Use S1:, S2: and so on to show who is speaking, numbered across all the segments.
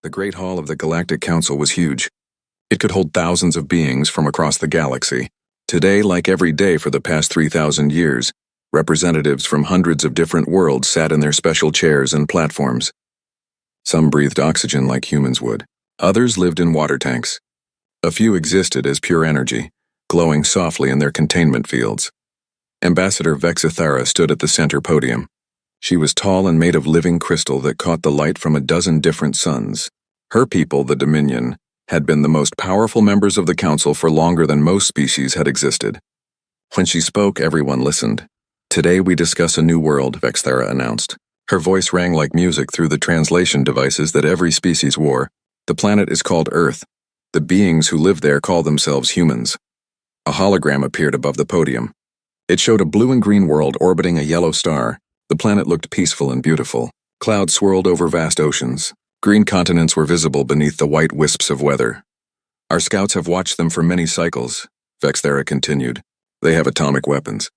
S1: The Great Hall of the Galactic Council was huge. It could hold thousands of beings from across the galaxy. Today, like every day for the past 3,000 years, representatives from hundreds of different worlds sat in their special chairs and platforms. Some breathed oxygen like humans would. Others lived in water tanks. A few existed as pure energy, glowing softly in their containment fields. Ambassador Vexithara stood at the center podium. She was tall and made of living crystal that caught the light from a dozen different suns. Her people, the Dominion, had been the most powerful members of the council for longer than most species had existed. When she spoke, everyone listened. "Today we discuss a new world," Vexithara announced. Her voice rang like music through the translation devices that every species wore. "The planet is called Earth. The beings who live there call themselves humans." A hologram appeared above the podium. It showed a blue and green world orbiting a yellow star. The planet looked peaceful and beautiful. Clouds swirled over vast oceans. Green continents were visible beneath the white wisps of weather. "Our scouts have watched them for many cycles," Vexithara continued. "They have atomic weapons.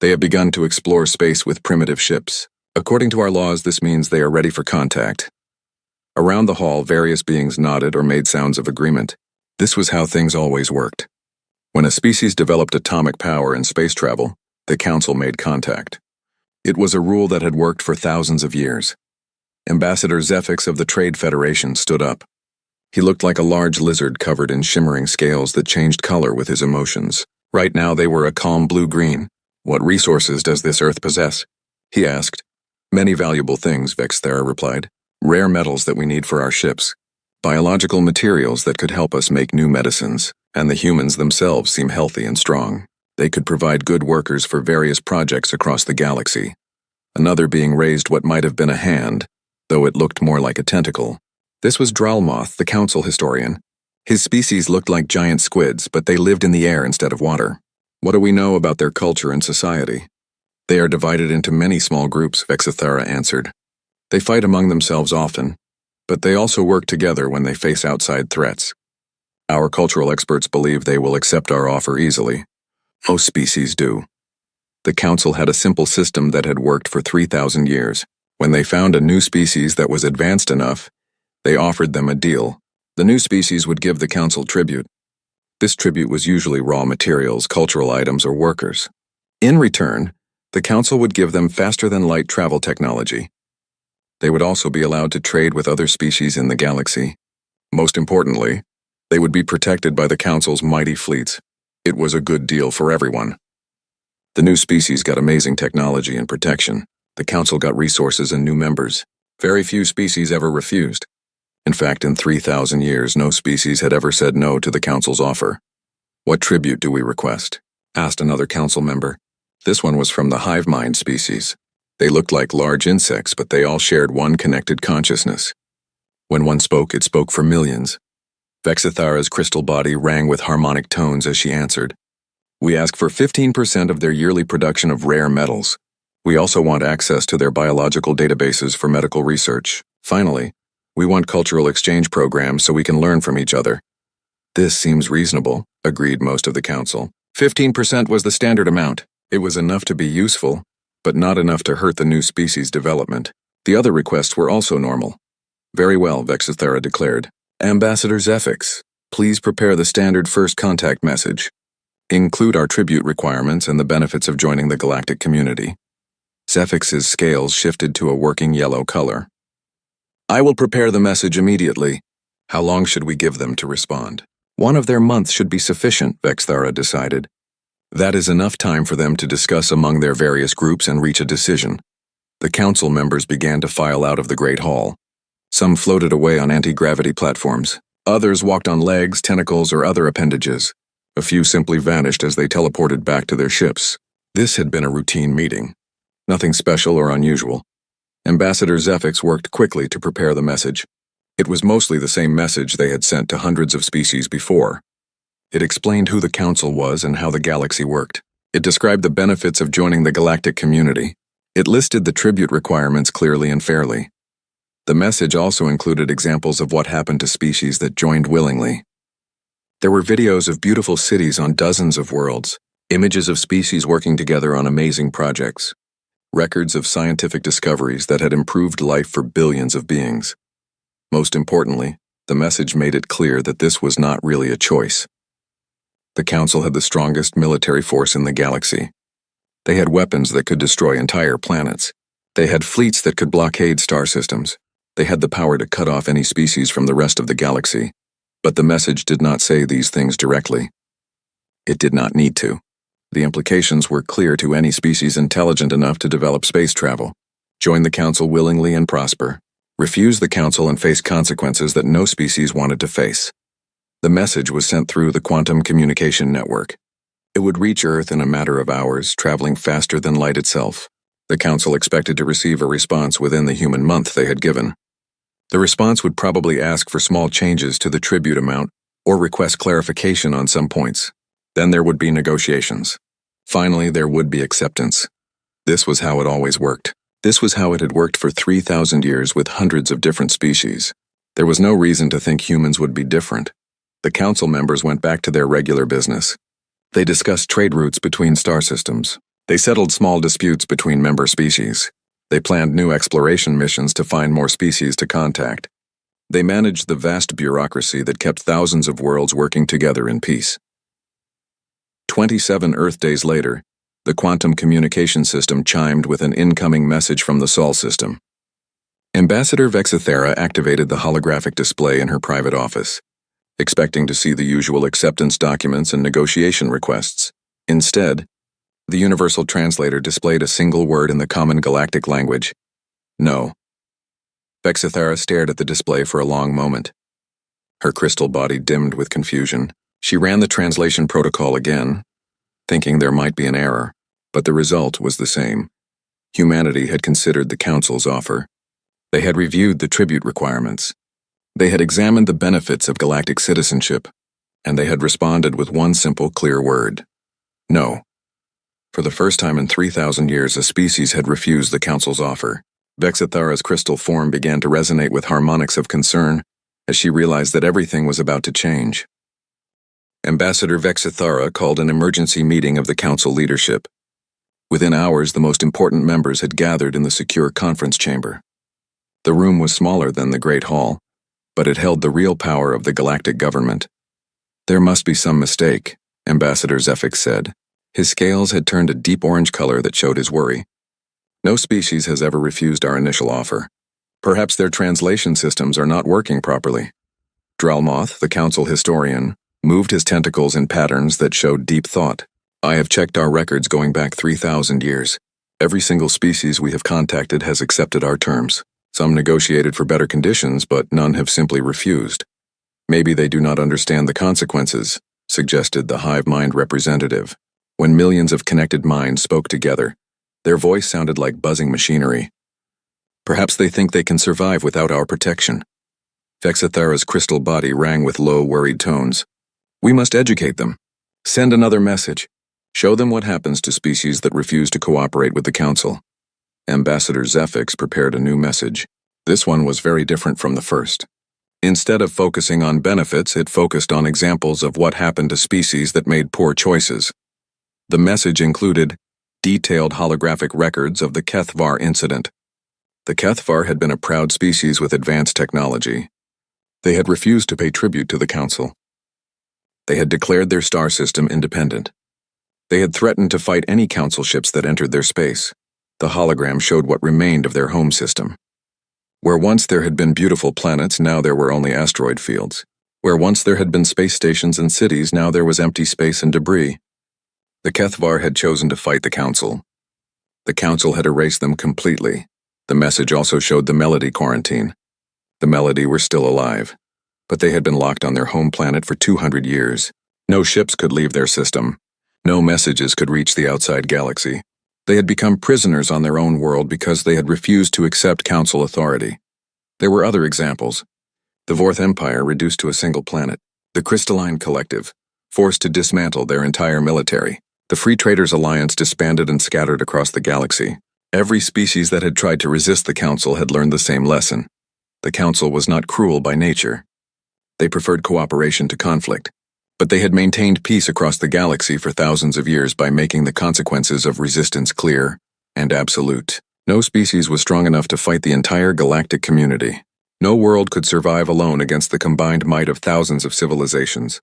S1: They have begun to explore space with primitive ships. According to our laws, this means they are ready for contact." Around the hall, various beings nodded or made sounds of agreement. This was how things always worked. When a species developed atomic power in space travel, the Council made contact. It was a rule that had worked for thousands of years. Ambassador Zefix of the Trade Federation stood up. He looked like a large lizard covered in shimmering scales that changed color with his emotions. Right now they were a calm blue-green. "What resources does this Earth possess?" he asked. "Many valuable things," Vexithara replied. "Rare metals that we need for our ships. Biological materials that could help us make new medicines. And the humans themselves seem healthy and strong. They could provide good workers for various projects across the galaxy." Another being raised what might have been a hand, though it looked more like a tentacle. This was Dralmoth, the council historian. His species looked like giant squids, but they lived in the air instead of water. "What do we know about their culture and society?" "They are divided into many small groups," Vexithara answered. "They fight among themselves often, but they also work together when they face outside threats. Our cultural experts believe they will accept our offer easily. Most species do." The council had a simple system that had worked for 3,000 years. When they found a new species that was advanced enough, they offered them a deal. The new species would give the council tribute. This tribute was usually raw materials, cultural items, or workers. In return, the council would give them faster-than-light travel technology. They would also be allowed to trade with other species in the galaxy. Most importantly, they would be protected by the council's mighty fleets. It was a good deal for everyone. The new species got amazing technology and protection. The council got resources and new members. Very few species ever refused. In fact, in 3,000 years, no species had ever said no to the council's offer. "What tribute do we request?" asked another council member. This one was from the hive mind species. They looked like large insects, but they all shared one connected consciousness. When one spoke, it spoke for millions. Vexithara's crystal body rang with harmonic tones as she answered. "We ask for 15% of their yearly production of rare metals. We also want access to their biological databases for medical research. Finally, we want cultural exchange programs so we can learn from each other." "This seems reasonable," agreed most of the council. 15% was the standard amount. It was enough to be useful, but not enough to hurt the new species development. The other requests were also normal. "Very well," Vexithara declared. "Ambassador Zefix, please prepare the standard first contact message. Include our tribute requirements and the benefits of joining the galactic community." Zefix's scales shifted to a working yellow color. "I will prepare the message immediately. How long should we give them to respond?" "One of their months should be sufficient," Vexithara decided. That is enough time for them to discuss among their various groups and reach a decision. The council members began to file out of the Great Hall. Some floated away on anti-gravity platforms. Others walked on legs, tentacles, or other appendages. A few simply vanished as they teleported back to their ships. This had been a routine meeting. Nothing special or unusual. Ambassador Zefix worked quickly to prepare the message. It was mostly the same message they had sent to hundreds of species before. It explained who the council was and how the galaxy worked. It described the benefits of joining the galactic community. It listed the tribute requirements clearly and fairly. The message also included examples of what happened to species that joined willingly. There were videos of beautiful cities on dozens of worlds, images of species working together on amazing projects, records of scientific discoveries that had improved life for billions of beings. Most importantly, the message made it clear that this was not really a choice. The Council had the strongest military force in the galaxy. They had weapons that could destroy entire planets. They had fleets that could blockade star systems. They had the power to cut off any species from the rest of the galaxy. But the message did not say these things directly. It did not need to. The implications were clear to any species intelligent enough to develop space travel. Join the Council willingly and prosper. Refuse the Council and face consequences that no species wanted to face. The message was sent through the quantum communication network. It would reach Earth in a matter of hours, traveling faster than light itself. The Council expected to receive a response within the human month they had given. The response would probably ask for small changes to the tribute amount or request clarification on some points. Then there would be negotiations. Finally, there would be acceptance. This was how it always worked. This was how it had worked for 3,000 years with hundreds of different species. There was no reason to think humans would be different. The Council members went back to their regular business. They discussed trade routes between star systems. They settled small disputes between member species. They planned new exploration missions to find more species to contact. They managed the vast bureaucracy that kept thousands of worlds working together in peace. 27 Earth days later, the quantum communication system chimed with an incoming message from the Sol system. Ambassador Vexithera activated the holographic display in her private office, expecting to see the usual acceptance documents and negotiation requests. Instead, the universal translator displayed a single word in the common galactic language: no. Vexithera stared at the display for a long moment. Her crystal body dimmed with confusion. She ran the translation protocol again, thinking there might be an error, but the result was the same. Humanity had considered the Council's offer. They had reviewed the tribute requirements. They had examined the benefits of galactic citizenship, and they had responded with one simple, clear word: no. For the first time in 3,000 years, a species had refused the Council's offer. Vexithera's crystal form began to resonate with harmonics of concern as she realized that everything was about to change. Ambassador Vexithera called an emergency meeting of the Council leadership. Within hours, the most important members had gathered in the secure conference chamber. The room was smaller than the Great Hall, but it held the real power of the galactic government. There must be some mistake, Ambassador Zephyx said. His scales had turned a deep orange color that showed his worry. No species has ever refused our initial offer. Perhaps their translation systems are not working properly. Dralmoth, the Council historian, moved his tentacles in patterns that showed deep thought. I have checked our records going back 3,000 years. Every single species we have contacted has accepted our terms. Some negotiated for better conditions, but none have simply refused. Maybe they do not understand the consequences, suggested the hive mind representative. When millions of connected minds spoke together, their voice sounded like buzzing machinery. Perhaps they think they can survive without our protection. Vexithera's crystal body rang with low, worried tones. We must educate them. Send another message. Show them what happens to species that refuse to cooperate with the Council. Ambassador Zephyx prepared a new message. This one was very different from the first. Instead of focusing on benefits, it focused on examples of what happened to species that made poor choices. The message included detailed holographic records of the Kethvar incident. The Kethvar had been a proud species with advanced technology. They had refused to pay tribute to the Council. They had declared their star system independent. They had threatened to fight any Council ships that entered their space. The hologram showed what remained of their home system. Where once there had been beautiful planets, now there were only asteroid fields. Where once there had been space stations and cities, now there was empty space and debris. The Kethvar had chosen to fight the Council. The Council had erased them completely. The message also showed the Melody quarantine. The Melody were still alive, but they had been locked on their home planet for 200 years. No ships could leave their system. No messages could reach the outside galaxy. They had become prisoners on their own world because they had refused to accept Council authority. There were other examples. The Vorth Empire reduced to a single planet. The Crystalline Collective, forced to dismantle their entire military. The Free Traders Alliance disbanded and scattered across the galaxy. Every species that had tried to resist the Council had learned the same lesson. The Council was not cruel by nature. They preferred cooperation to conflict. But they had maintained peace across the galaxy for thousands of years by making the consequences of resistance clear and absolute. No species was strong enough to fight the entire galactic community. No world could survive alone against the combined might of thousands of civilizations.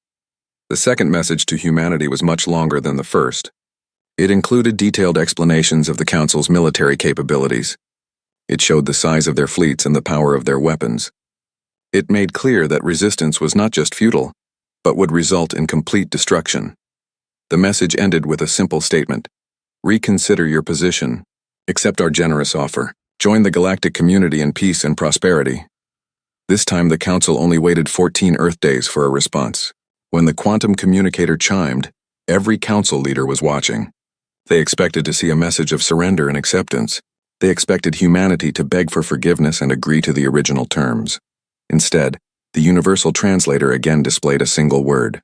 S1: The second message to humanity was much longer than the first. It included detailed explanations of the Council's military capabilities. It showed the size of their fleets and the power of their weapons. It made clear that resistance was not just futile, but would result in complete destruction. The message ended with a simple statement: reconsider your position. Accept our generous offer. Join the galactic community in peace and prosperity. This time the Council only waited 14 Earth days for a response. When the quantum communicator chimed, every Council leader was watching. They expected to see a message of surrender and acceptance. They expected humanity to beg for forgiveness and agree to the original terms. Instead, the universal translator again displayed a single word: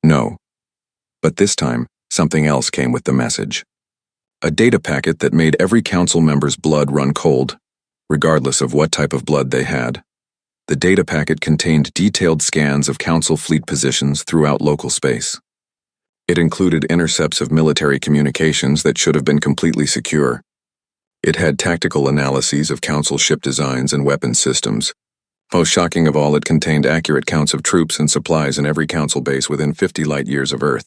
S1: no. But this time, something else came with the message. A data packet that made every Council member's blood run cold, regardless of what type of blood they had. The data packet contained detailed scans of Council fleet positions throughout local space. It included intercepts of military communications that should have been completely secure. It had tactical analyses of Council ship designs and weapon systems. Most shocking of all, it contained accurate counts of troops and supplies in every Council base within 50 light-years of Earth.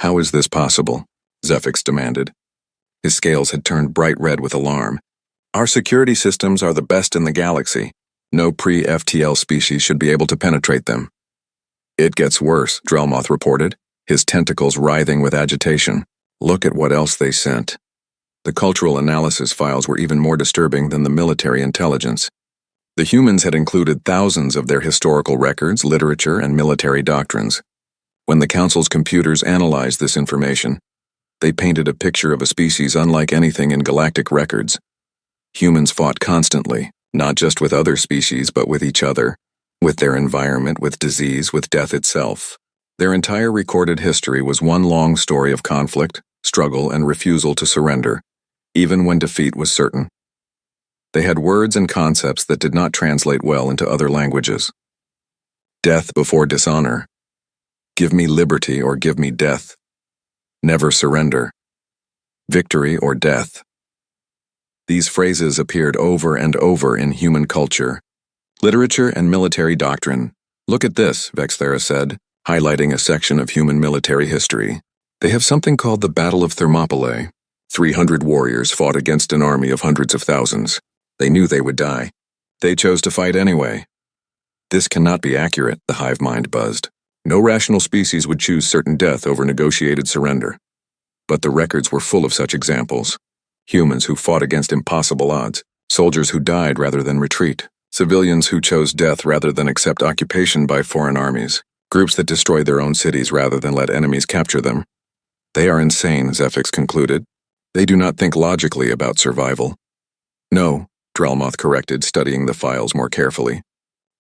S1: How is this possible? Zephyx demanded. His scales had turned bright red with alarm. Our security systems are the best in the galaxy. No pre-FTL species should be able to penetrate them. It gets worse, Drelmoth reported, his tentacles writhing with agitation. Look at what else they sent. The cultural analysis files were even more disturbing than the military intelligence. The humans had included thousands of their historical records, literature, and military doctrines. When the Council's computers analyzed this information, they painted a picture of a species unlike anything in galactic records. Humans fought constantly, not just with other species but with each other, with their environment, with disease, with death itself. Their entire recorded history was one long story of conflict, struggle, and refusal to surrender, even when defeat was certain. They had words and concepts that did not translate well into other languages. Death before dishonor. Give me liberty or give me death. Never surrender. Victory or death. These phrases appeared over and over in human culture, literature, and military doctrine. Look at this, Vexthera said, highlighting a section of human military history. They have something called the Battle of Thermopylae. 300 warriors fought against an army of hundreds of thousands. They knew they would die. They chose to fight anyway. This cannot be accurate, the hive mind buzzed. No rational species would choose certain death over negotiated surrender. But the records were full of such examples. Humans who fought against impossible odds, soldiers who died rather than retreat, civilians who chose death rather than accept occupation by foreign armies, groups that destroyed their own cities rather than let enemies capture them. They are insane, Zephyx concluded. They do not think logically about survival. No, Drelmoth corrected, studying the files more carefully.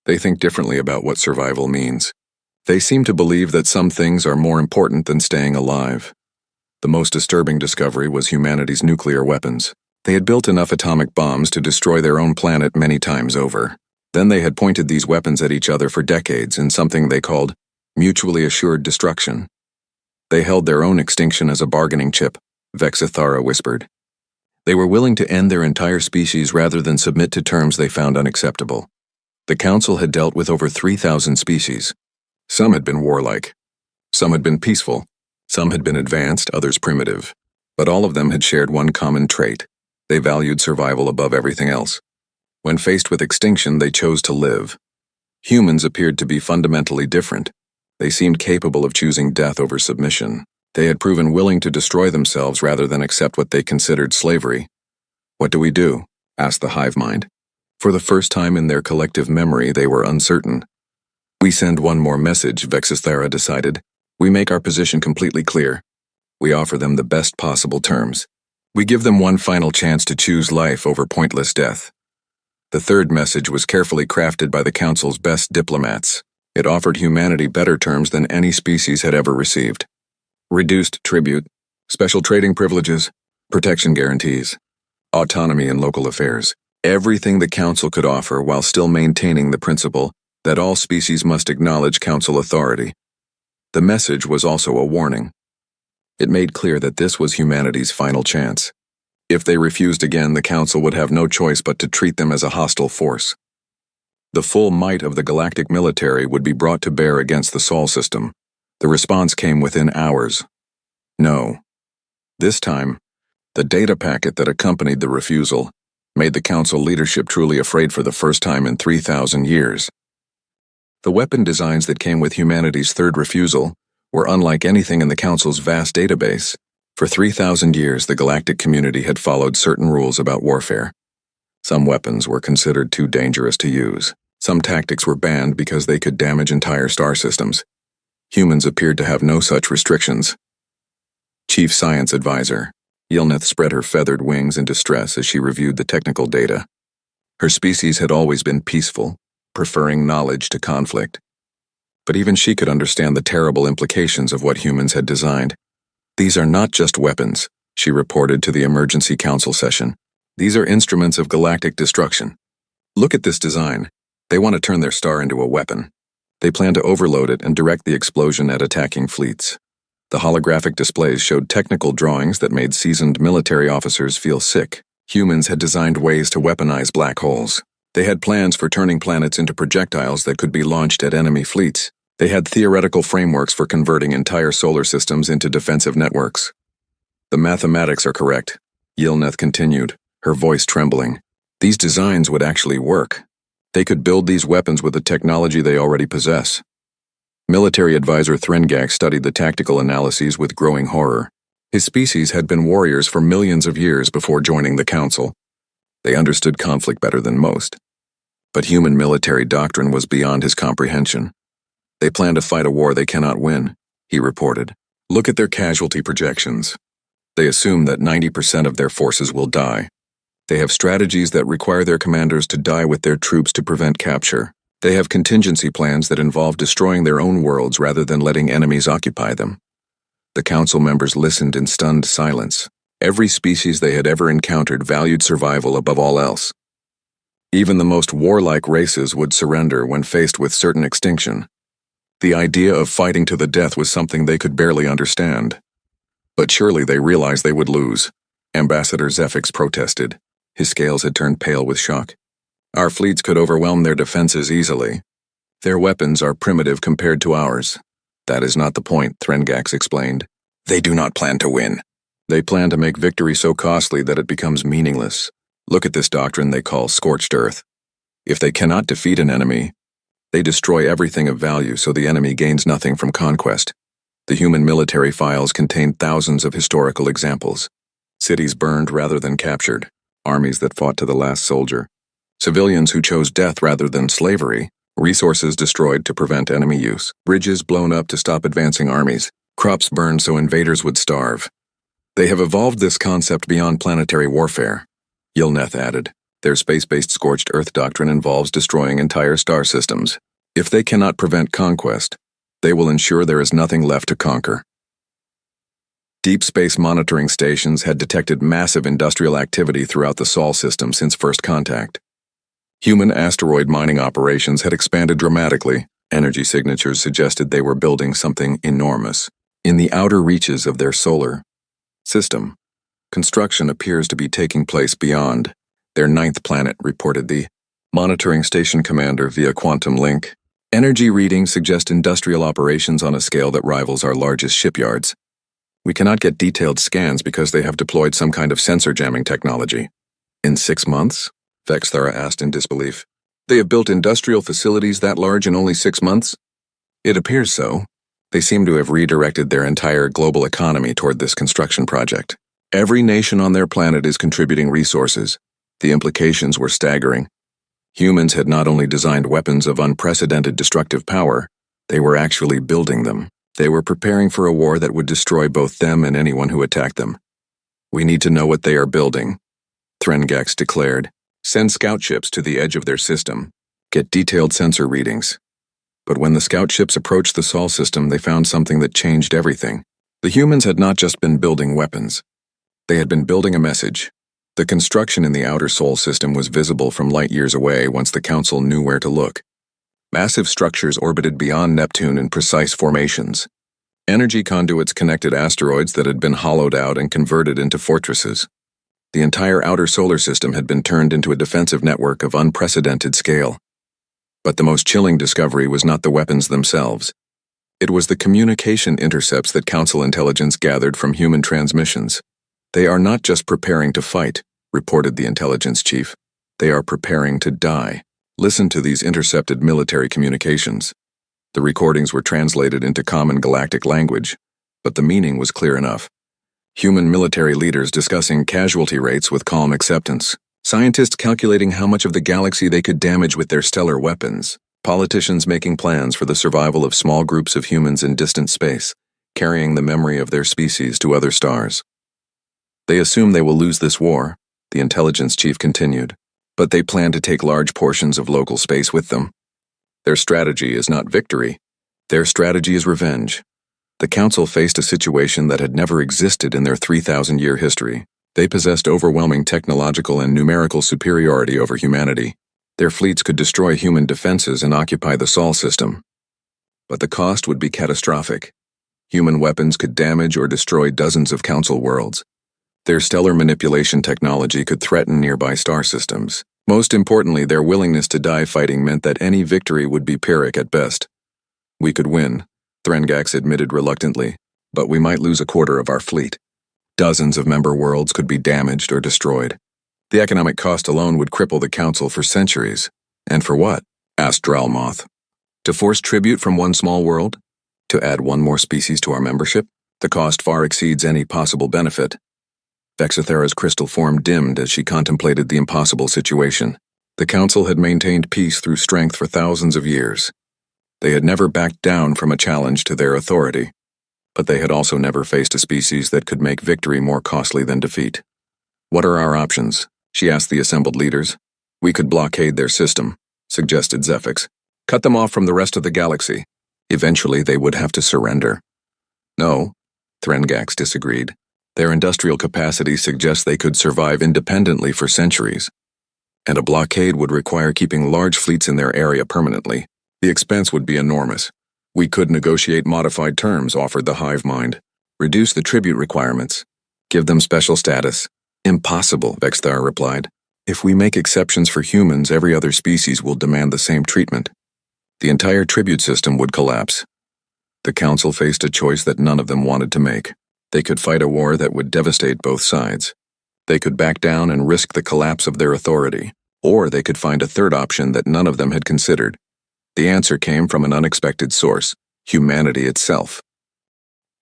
S1: They think differently about what survival means. They seem to believe that some things are more important than staying alive. The most disturbing discovery was humanity's nuclear weapons. They had built enough atomic bombs to destroy their own planet many times over. Then they had pointed these weapons at each other for decades in something they called mutually assured destruction. They held their own extinction as a bargaining chip, Vexithara whispered. They were willing to end their entire species rather than submit to terms they found unacceptable. The Council had dealt with over 3,000 species. Some had been warlike. Some had been peaceful. Some had been advanced, others primitive. But all of them had shared one common trait. They valued survival above everything else. When faced with extinction, they chose to live. Humans appeared to be fundamentally different. They seemed capable of choosing death over submission. They had proven willing to destroy themselves rather than accept what they considered slavery. What do we do? Asked the hive mind. For the first time in their collective memory, they were uncertain. We send one more message, Vexithara decided. We make our position completely clear. We offer them the best possible terms. We give them one final chance to choose life over pointless death. The third message was carefully crafted by the Council's best diplomats. It offered humanity better terms than any species had ever received. Reduced tribute, special trading privileges, protection guarantees, autonomy in local affairs. Everything the Council could offer while still maintaining the principle that all species must acknowledge Council authority. The message was also a warning. It made clear that this was humanity's final chance. If they refused again, the Council would have no choice but to treat them as a hostile force. The full might of the galactic military would be brought to bear against the Sol system. The response came within hours. No. This time, the data packet that accompanied the refusal made the Council leadership truly afraid for the first time in 3,000 years. The weapon designs that came with humanity's third refusal were unlike anything in the Council's vast database. For 3,000 years, the galactic community had followed certain rules about warfare. Some weapons were considered too dangerous to use. Some tactics were banned because they could damage entire star systems. Humans appeared to have no such restrictions. Chief Science Advisor Yilneth spread her feathered wings in distress as she reviewed the technical data. Her species had always been peaceful, preferring knowledge to conflict. But even she could understand the terrible implications of what humans had designed. "These are not just weapons," she reported to the emergency council session. "These are instruments of galactic destruction. Look at this design. They want to turn their star into a weapon. They plan to overload it and direct the explosion at attacking fleets." The holographic displays showed technical drawings that made seasoned military officers feel sick. Humans had designed ways to weaponize black holes. They had plans for turning planets into projectiles that could be launched at enemy fleets. They had theoretical frameworks for converting entire solar systems into defensive networks. "The mathematics are correct," Yilneth continued, her voice trembling. "These designs would actually work. They could build these weapons with the technology they already possess." Military advisor Threngak studied the tactical analyses with growing horror. His species had been warriors for millions of years before joining the Council. They understood conflict better than most. But human military doctrine was beyond his comprehension. "They plan to fight a war they cannot win," he reported. "Look at their casualty projections. They assume that 90% of their forces will die. They have strategies that require their commanders to die with their troops to prevent capture. They have contingency plans that involve destroying their own worlds rather than letting enemies occupy them." The Council members listened in stunned silence. Every species they had ever encountered valued survival above all else. Even the most warlike races would surrender when faced with certain extinction. The idea of fighting to the death was something they could barely understand. But surely they realized they would lose. Ambassador Zephyx protested. His scales had turned pale with shock. "Our fleets could overwhelm their defenses easily. Their weapons are primitive compared to ours." "That is not the point," Threngak explained. "They do not plan to win. They plan to make victory so costly that it becomes meaningless. Look at this doctrine they call scorched earth. If they cannot defeat an enemy, they destroy everything of value so the enemy gains nothing from conquest." The human military files contained thousands of historical examples. Cities burned rather than captured, armies that fought to the last soldier, civilians who chose death rather than slavery, resources destroyed to prevent enemy use, bridges blown up to stop advancing armies, crops burned so invaders would starve. "They have evolved this concept beyond planetary warfare," Yilneth added. "Their space-based scorched earth doctrine involves destroying entire star systems. If they cannot prevent conquest, they will ensure there is nothing left to conquer." Deep space monitoring stations had detected massive industrial activity throughout the Sol system since first contact. Human asteroid mining operations had expanded dramatically. Energy signatures suggested they were building something enormous. In the outer reaches of their solar system, construction appears to be taking place beyond their 9th planet, reported the monitoring station commander via quantum link. "Energy readings suggest industrial operations on a scale that rivals our largest shipyards. We cannot get detailed scans because they have deployed some kind of sensor jamming technology." "In 6 months?" Vexthara asked in disbelief. "They have built industrial facilities that large in only 6 months?" "It appears so. They seem to have redirected their entire global economy toward this construction project. Every nation on their planet is contributing resources." The implications were staggering. Humans had not only designed weapons of unprecedented destructive power, they were actually building them. They were preparing for a war that would destroy both them and anyone who attacked them. "We need to know what they are building," Threngak declared. "Send scout ships to the edge of their system. Get detailed sensor readings." But when the scout ships approached the Sol system, they found something that changed everything. The humans had not just been building weapons. They had been building a message. The construction in the outer Sol system was visible from light years away once the Council knew where to look. Massive structures orbited beyond Neptune in precise formations. Energy conduits connected asteroids that had been hollowed out and converted into fortresses. The entire outer solar system had been turned into a defensive network of unprecedented scale. But the most chilling discovery was not the weapons themselves. It was the communication intercepts that Council intelligence gathered from human transmissions. They are not just preparing to fight, reported the intelligence chief. They are preparing to die. Listen to these intercepted military communications. The recordings were translated into common galactic language, but the meaning was clear enough. Human military leaders discussing casualty rates with calm acceptance. Scientists calculating how much of the galaxy they could damage with their stellar weapons. Politicians making plans for the survival of small groups of humans in distant space, carrying the memory of their species to other stars. They assume they will lose this war, the intelligence chief continued, but they plan to take large portions of local space with them. Their strategy is not victory. Their strategy is revenge. The Council faced a situation that had never existed in their 3,000-year history. They possessed overwhelming technological and numerical superiority over humanity. Their fleets could destroy human defenses and occupy the Sol system. But the cost would be catastrophic. Human weapons could damage or destroy dozens of Council worlds. Their stellar manipulation technology could threaten nearby star systems. Most importantly, their willingness to die fighting meant that any victory would be Pyrrhic at best. We could win, Threngax admitted reluctantly, but we might lose a quarter of our fleet. Dozens of member worlds could be damaged or destroyed. The economic cost alone would cripple the Council for centuries. And for what? Asked Dralmoth. To force tribute from one small world? To add one more species to our membership? The cost far exceeds any possible benefit. Vexithera's crystal form dimmed as she contemplated the impossible situation. The Council had maintained peace through strength for thousands of years. They had never backed down from a challenge to their authority. But they had also never faced a species that could make victory more costly than defeat. What are our options? She asked the assembled leaders. We could blockade their system, suggested Zephix. Cut them off from the rest of the galaxy. Eventually they would have to surrender. No, Threngax disagreed. Their industrial capacity suggests they could survive independently for centuries. And a blockade would require keeping large fleets in their area permanently. The expense would be enormous. We could negotiate modified terms, offered the hive mind. Reduce the tribute requirements. Give them special status. Impossible, Vexthar replied. If we make exceptions for humans, every other species will demand the same treatment. The entire tribute system would collapse. The Council faced a choice that none of them wanted to make. They could fight a war that would devastate both sides. They could back down and risk the collapse of their authority, or they could find a third option that none of them had considered. The answer came from an unexpected source, humanity itself.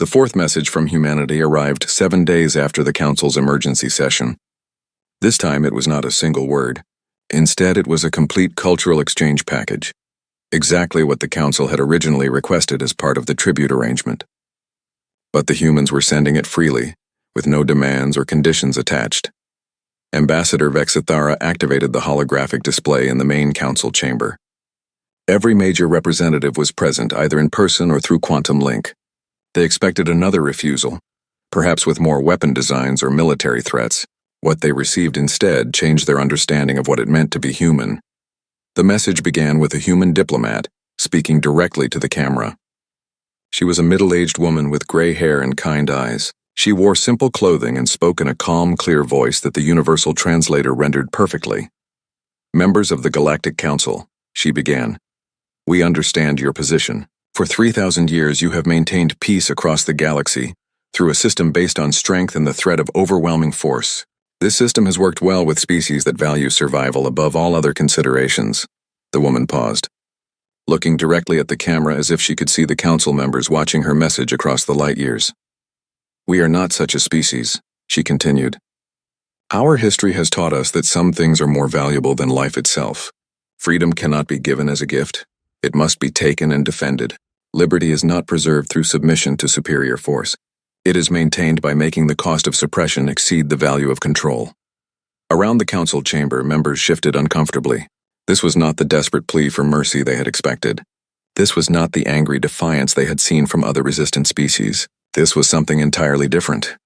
S1: The fourth message from humanity arrived 7 days after the Council's emergency session. This time it was not a single word. Instead, it was a complete cultural exchange package. Exactly what the Council had originally requested as part of the tribute arrangement. But the humans were sending it freely, with no demands or conditions attached. Ambassador Vexithara activated the holographic display in the main Council chamber. Every major representative was present, either in person or through quantum link. They expected another refusal, perhaps with more weapon designs or military threats. What they received instead changed their understanding of what it meant to be human. The message began with a human diplomat, speaking directly to the camera. She was a middle-aged woman with gray hair and kind eyes. She wore simple clothing and spoke in a calm, clear voice that the universal translator rendered perfectly. Members of the Galactic Council, she began. We understand your position. For 3,000 years you have maintained peace across the galaxy, through a system based on strength and the threat of overwhelming force. This system has worked well with species that value survival above all other considerations. The woman paused, looking directly at the camera as if she could see the Council members watching her message across the light years. We are not such a species, she continued. Our history has taught us that some things are more valuable than life itself. Freedom cannot be given as a gift. It must be taken and defended. Liberty is not preserved through submission to superior force. It is maintained by making the cost of suppression exceed the value of control. Around the Council chamber, members shifted uncomfortably. This was not the desperate plea for mercy they had expected. This was not the angry defiance they had seen from other resistant species. This was something entirely different.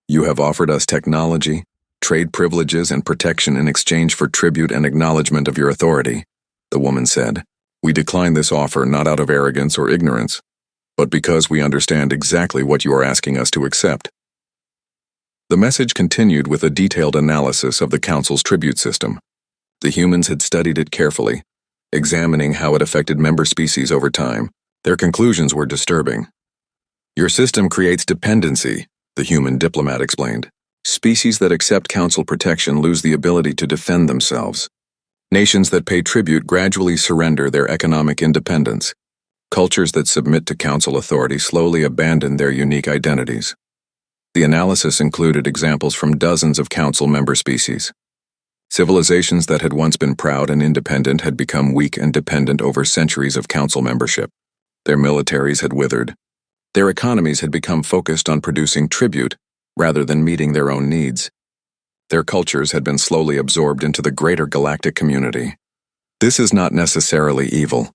S1: You have offered us technology, trade privileges, and protection in exchange for tribute and acknowledgement of your authority, the woman said. We decline this offer not out of arrogance or ignorance, but because we understand exactly what you are asking us to accept. The message continued with a detailed analysis of the Council's tribute system. The humans had studied it carefully, examining how it affected member species over time. Their conclusions were disturbing. Your system creates dependency, the human diplomat explained. Species that accept council protection lose the ability to defend themselves. Nations that pay tribute gradually surrender their economic independence. Cultures that submit to council authority slowly abandon their unique identities. The analysis included examples from dozens of council member species. Civilizations that had once been proud and independent had become weak and dependent over centuries of council membership. Their militaries had withered. Their economies had become focused on producing tribute rather than meeting their own needs. Their cultures had been slowly absorbed into the greater galactic community. This is not necessarily evil,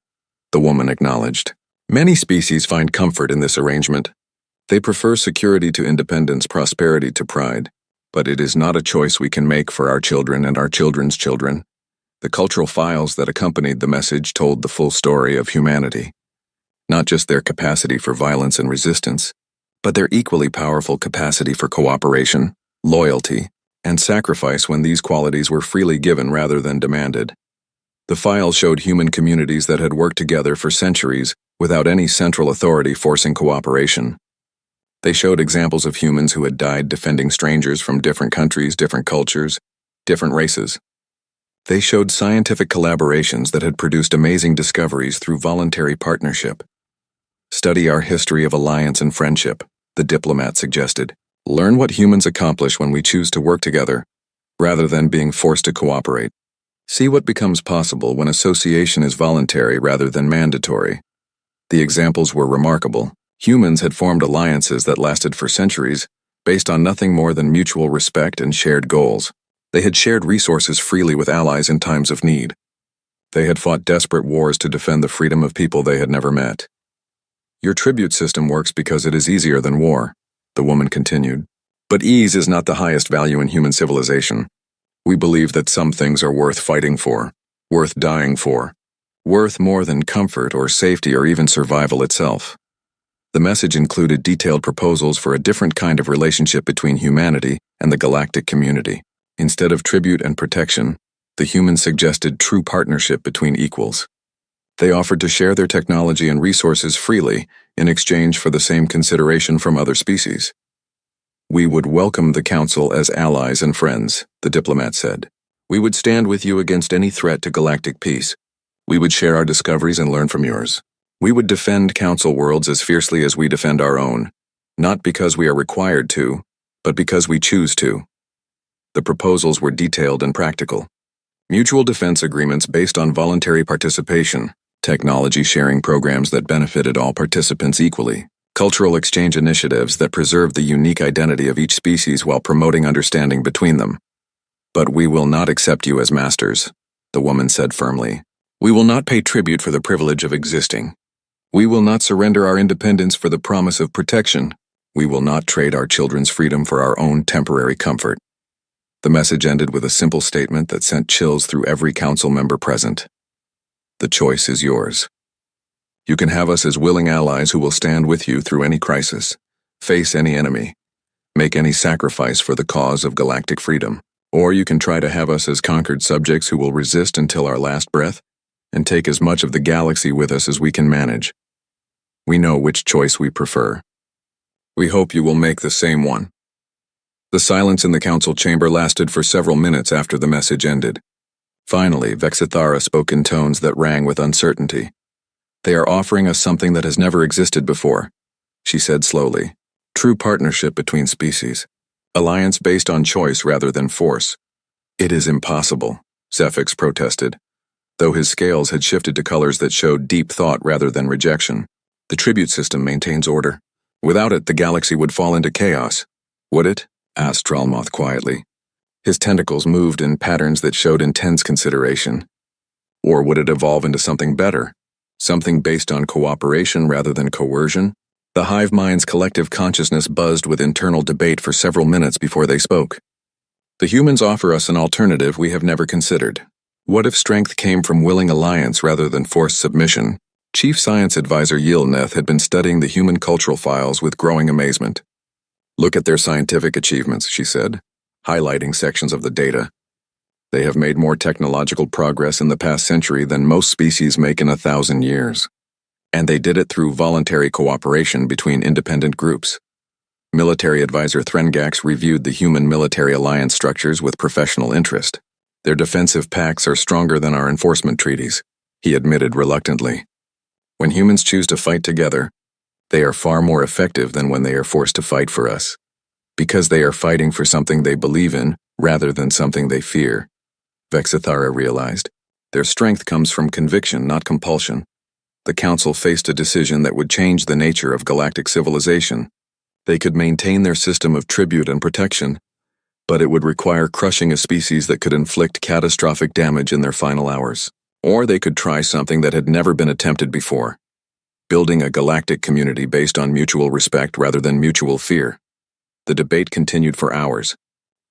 S1: the woman acknowledged. Many species find comfort in this arrangement. They prefer security to independence, prosperity to pride. But it is not a choice we can make for our children and our children's children. The cultural files that accompanied the message told the full story of humanity. Not just their capacity for violence and resistance, but their equally powerful capacity for cooperation, loyalty, and sacrifice when these qualities were freely given rather than demanded. The files showed human communities that had worked together for centuries without any central authority forcing cooperation. They showed examples of humans who had died defending strangers from different countries, different cultures, different races. They showed scientific collaborations that had produced amazing discoveries through voluntary partnership. Study our history of alliance and friendship, the diplomat suggested. Learn what humans accomplish when we choose to work together, rather than being forced to cooperate. See what becomes possible when association is voluntary rather than mandatory. The examples were remarkable. Humans had formed alliances that lasted for centuries, based on nothing more than mutual respect and shared goals. They had shared resources freely with allies in times of need. They had fought desperate wars to defend the freedom of people they had never met. Your tribute system works because it is easier than war, the woman continued. But ease is not the highest value in human civilization. We believe that some things are worth fighting for, worth dying for, worth more than comfort or safety or even survival itself. The message included detailed proposals for a different kind of relationship between humanity and the galactic community. Instead of tribute and protection, the humans suggested true partnership between equals. They offered to share their technology and resources freely in exchange for the same consideration from other species. We would welcome the Council as allies and friends, the diplomat said. We would stand with you against any threat to galactic peace. We would share our discoveries and learn from yours. We would defend Council worlds as fiercely as we defend our own, not because we are required to, but because we choose to. The proposals were detailed and practical. Mutual defense agreements based on voluntary participation, technology sharing programs that benefited all participants equally, cultural exchange initiatives that preserved the unique identity of each species while promoting understanding between them. But we will not accept you as masters, the woman said firmly. We will not pay tribute for the privilege of existing. We will not surrender our independence for the promise of protection. We will not trade our children's freedom for our own temporary comfort. The message ended with a simple statement that sent chills through every council member present. The choice is yours. You can have us as willing allies who will stand with you through any crisis, face any enemy, make any sacrifice for the cause of galactic freedom. Or you can try to have us as conquered subjects who will resist until our last breath and take as much of the galaxy with us as we can manage. We know which choice we prefer. We hope you will make the same one. The silence in the council chamber lasted for several minutes after the message ended. Finally, Vexithara spoke in tones that rang with uncertainty. They are offering us something that has never existed before, she said slowly. True partnership between species. Alliance based on choice rather than force. It is impossible, Zephix protested, though his scales had shifted to colors that showed deep thought rather than rejection. The tribute system maintains order. Without it, the galaxy would fall into chaos. Would it? Asked Tralmoth quietly. His tentacles moved in patterns that showed intense consideration. Or would it evolve into something better? Something based on cooperation rather than coercion? The hive mind's collective consciousness buzzed with internal debate for several minutes before they spoke. The humans offer us an alternative we have never considered. What if strength came from willing alliance rather than forced submission? Chief Science Advisor Yilneth had been studying the human cultural files with growing amazement. Look at their scientific achievements, she said, highlighting sections of the data. They have made more technological progress in the past century than most species make in 1,000 years. And they did it through voluntary cooperation between independent groups. Military advisor Threngax reviewed the human military alliance structures with professional interest. Their defensive pacts are stronger than our enforcement treaties, he admitted reluctantly. When humans choose to fight together, they are far more effective than when they are forced to fight for us. Because they are fighting for something they believe in, rather than something they fear. Vexithara realized. Their strength comes from conviction, not compulsion. The Council faced a decision that would change the nature of galactic civilization. They could maintain their system of tribute and protection, but it would require crushing a species that could inflict catastrophic damage in their final hours. Or they could try something that had never been attempted before. Building a galactic community based on mutual respect rather than mutual fear. The debate continued for hours,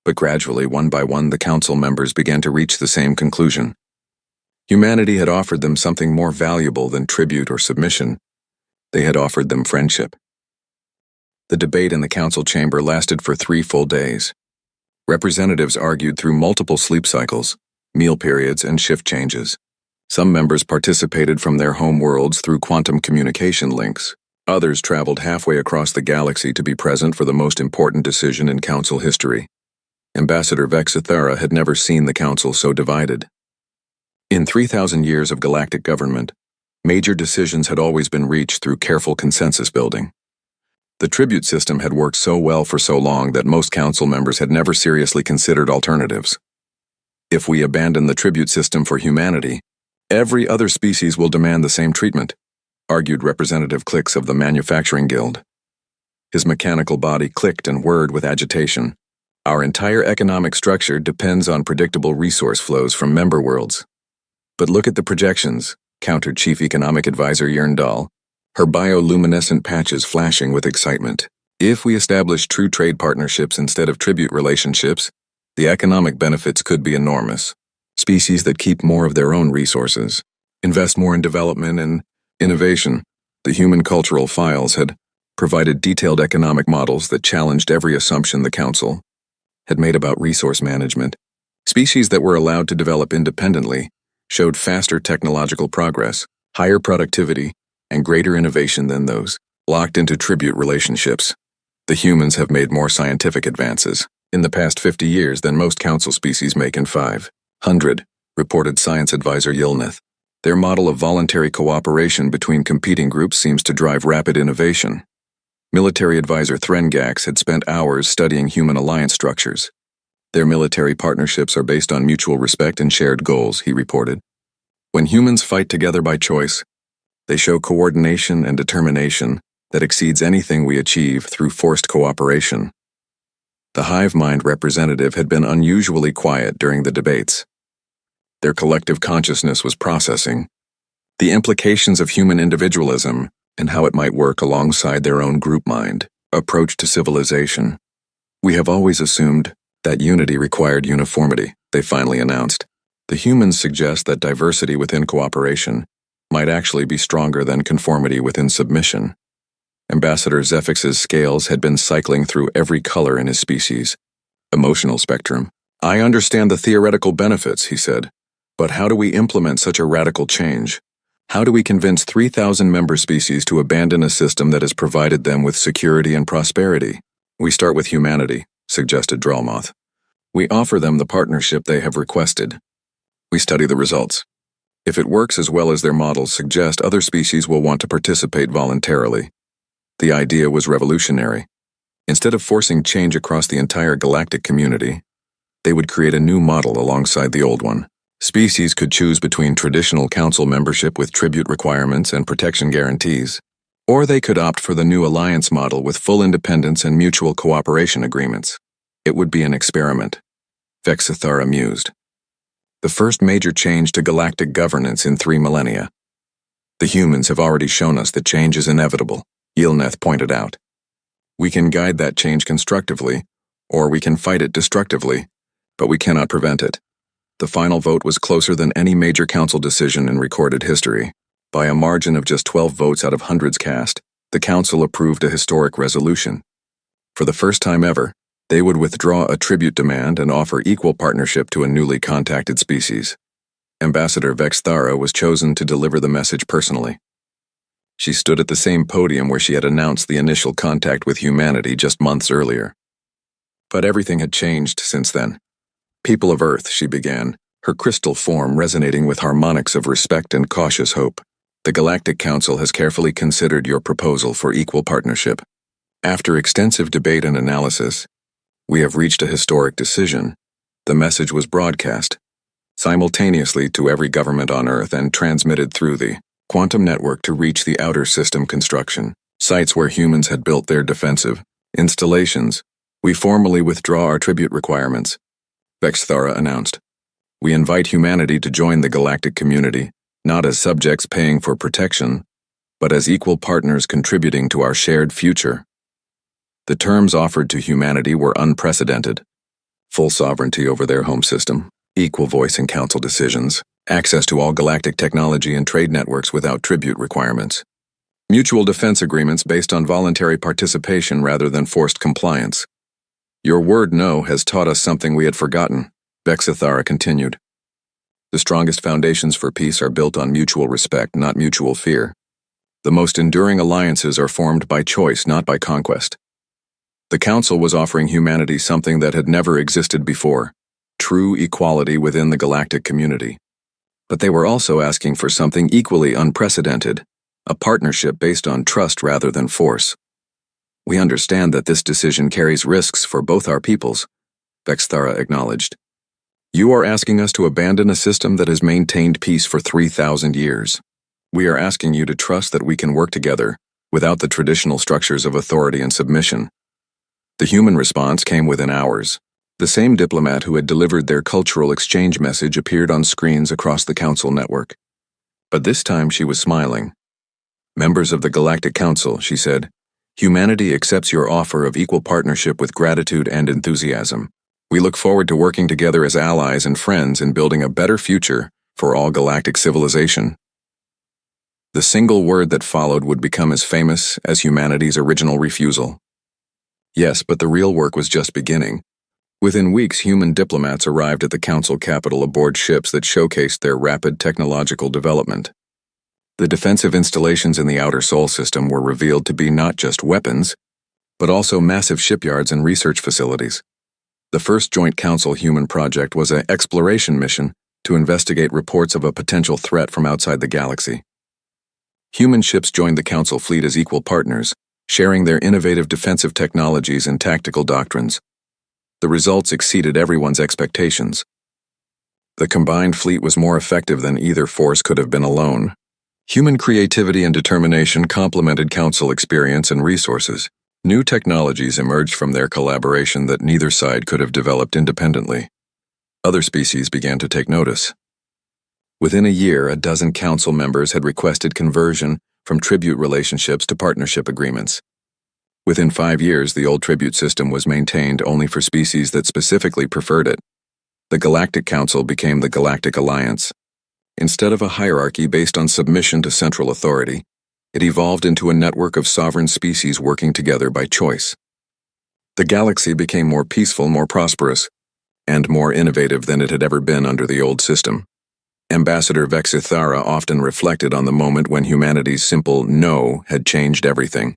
S1: but gradually, one by one, the Council members began to reach the same conclusion. Humanity had offered them something more valuable than tribute or submission. They had offered them friendship. The debate in the Council chamber lasted for 3 full days. Representatives argued through multiple sleep cycles, meal periods, and shift changes. Some members participated from their home worlds through quantum communication links. Others traveled halfway across the galaxy to be present for the most important decision in Council history. Ambassador Vexithara had never seen the Council so divided. In 3,000 years of galactic government, major decisions had always been reached through careful consensus building. The tribute system had worked so well for so long that most Council members had never seriously considered alternatives. If we abandon the tribute system for humanity, every other species will demand the same treatment, argued Representative Clix of the Manufacturing Guild. His mechanical body clicked and whirred with agitation. Our entire economic structure depends on predictable resource flows from member worlds. But look at the projections, countered Chief Economic Advisor Yerndal, her bioluminescent patches flashing with excitement. If we establish true trade partnerships instead of tribute relationships, the economic benefits could be enormous. Species that keep more of their own resources, invest more in development and innovation. The Human Cultural Files had provided detailed economic models that challenged every assumption the Council had made about resource management. Species that were allowed to develop independently showed faster technological progress, higher productivity, and greater innovation than those locked into tribute relationships. The humans have made more scientific advances in the past 50 years than most Council species make in 500, reported science advisor Yilnith. Their model of voluntary cooperation between competing groups seems to drive rapid innovation. Military advisor Threngax had spent hours studying human alliance structures. Their military partnerships are based on mutual respect and shared goals, he reported. When humans fight together by choice, they show coordination and determination that exceeds anything we achieve through forced cooperation. The hive mind representative had been unusually quiet during the debates. Their collective consciousness was processing the implications of human individualism and how it might work alongside their own group mind approach to civilization. We have always assumed that unity required uniformity, they finally announced. The humans suggest that diversity within cooperation might actually be stronger than conformity within submission. Ambassador Zephix's scales had been cycling through every color in his species' emotional spectrum. I understand the theoretical benefits, he said, but how do we implement such a radical change? How do we convince 3,000 member species to abandon a system that has provided them with security and prosperity? We start with humanity, suggested Dralmoth. We offer them the partnership they have requested. We study the results. If it works as well as their models suggest, other species will want to participate voluntarily. The idea was revolutionary. Instead of forcing change across the entire galactic community, they would create a new model alongside the old one. Species could choose between traditional council membership with tribute requirements and protection guarantees, or they could opt for the new alliance model with full independence and mutual cooperation agreements. It would be an experiment. Vexithara mused. The first major change to galactic governance in 3 millennia. The humans have already shown us that change is inevitable, Yilneth pointed out. We can guide that change constructively, or we can fight it destructively, but we cannot prevent it. The final vote was closer than any major council decision in recorded history. By a margin of just 12 votes out of hundreds cast, the council approved a historic resolution. For the first time ever, They would withdraw a tribute demand and offer equal partnership to a newly contacted species. Ambassador Vexthara was chosen to deliver the message personally. She stood at the same podium where she had announced the initial contact with humanity just months earlier. But everything had changed since then. People of Earth, she began, her crystal form resonating with harmonics of respect and cautious hope. The Galactic Council has carefully considered your proposal for equal partnership. After extensive debate and analysis, we have reached a historic decision. The message was broadcast simultaneously to every government on Earth and transmitted through the quantum network to reach the outer system construction, sites where humans had built their defensive installations. We formally withdraw our tribute requirements, Vexthara announced. We invite humanity to join the galactic community, not as subjects paying for protection, but as equal partners contributing to our shared future. The terms offered to humanity were unprecedented. Full sovereignty over their home system, equal voice in council decisions, access to all galactic technology and trade networks without tribute requirements. Mutual defense agreements based on voluntary participation rather than forced compliance. Your word no has taught us something we had forgotten, Vexthara continued. The strongest foundations for peace are built on mutual respect, not mutual fear. The most enduring alliances are formed by choice, not by conquest. The Council was offering humanity something that had never existed before, true equality within the galactic community. But they were also asking for something equally unprecedented, a partnership based on trust rather than force. We understand that this decision carries risks for both our peoples, Vexthara acknowledged. You are asking us to abandon a system that has maintained peace for 3,000 years. We are asking you to trust that we can work together without the traditional structures of authority and submission. The human response came within hours. The same diplomat who had delivered their cultural exchange message appeared on screens across the Council network. But this time she was smiling. Members of the Galactic Council, she said, humanity accepts your offer of equal partnership with gratitude and enthusiasm. We look forward to working together as allies and friends in building a better future for all galactic civilization. The single word that followed would become as famous as humanity's original refusal. Yes, but the real work was just beginning. Within weeks, human diplomats arrived at the Council capital aboard ships that showcased their rapid technological development. The defensive installations in the outer Sol system were revealed to be not just weapons, but also massive shipyards and research facilities. The first Joint Council human project was an exploration mission to investigate reports of a potential threat from outside the galaxy. Human ships joined the Council fleet as equal partners, sharing their innovative defensive technologies and tactical doctrines. The results exceeded everyone's expectations. The combined fleet was more effective than either force could have been alone. Human creativity and determination complemented Council experience and resources. New technologies emerged from their collaboration that neither side could have developed independently. Other species began to take notice. Within a year, a dozen Council members had requested conversion from tribute relationships to partnership agreements. Within 5 years, the old tribute system was maintained only for species that specifically preferred it. The Galactic Council became the Galactic Alliance. Instead of a hierarchy based on submission to central authority, it evolved into a network of sovereign species working together by choice. The galaxy became more peaceful, more prosperous, and more innovative than it had ever been under the old system. Ambassador Vexthara often reflected on the moment when humanity's simple no had changed everything.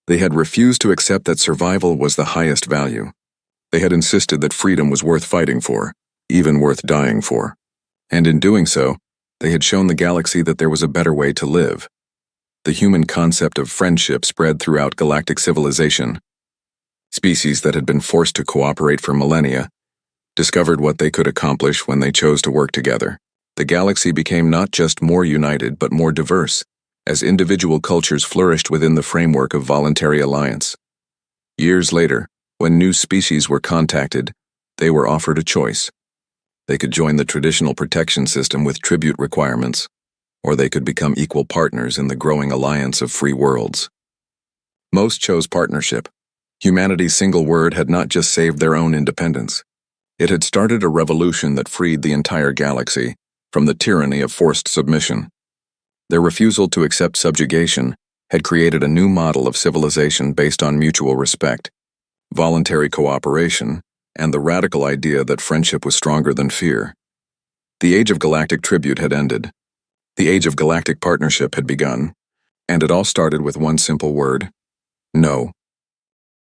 S1: They had refused to accept that survival was the highest value. They had insisted that freedom was worth fighting for, even worth dying for. And in doing so, they had shown the galaxy that there was a better way to live. The human concept of friendship spread throughout galactic civilization. Species that had been forced to cooperate for millennia discovered what they could accomplish when they chose to work together. The galaxy became not just more united but more diverse, as individual cultures flourished within the framework of voluntary alliance. Years later, when new species were contacted, they were offered a choice. They could join the traditional protection system with tribute requirements, or they could become equal partners in the growing alliance of free worlds. Most chose partnership. Humanity's single word had not just saved their own independence. It had started a revolution that freed the entire galaxy from the tyranny of forced submission. Their refusal to accept subjugation had created a new model of civilization based on mutual respect. voluntary cooperation, and the radical idea that friendship was stronger than fear. The age of galactic tribute had ended. The age of galactic partnership had begun, and it all started with one simple word: no.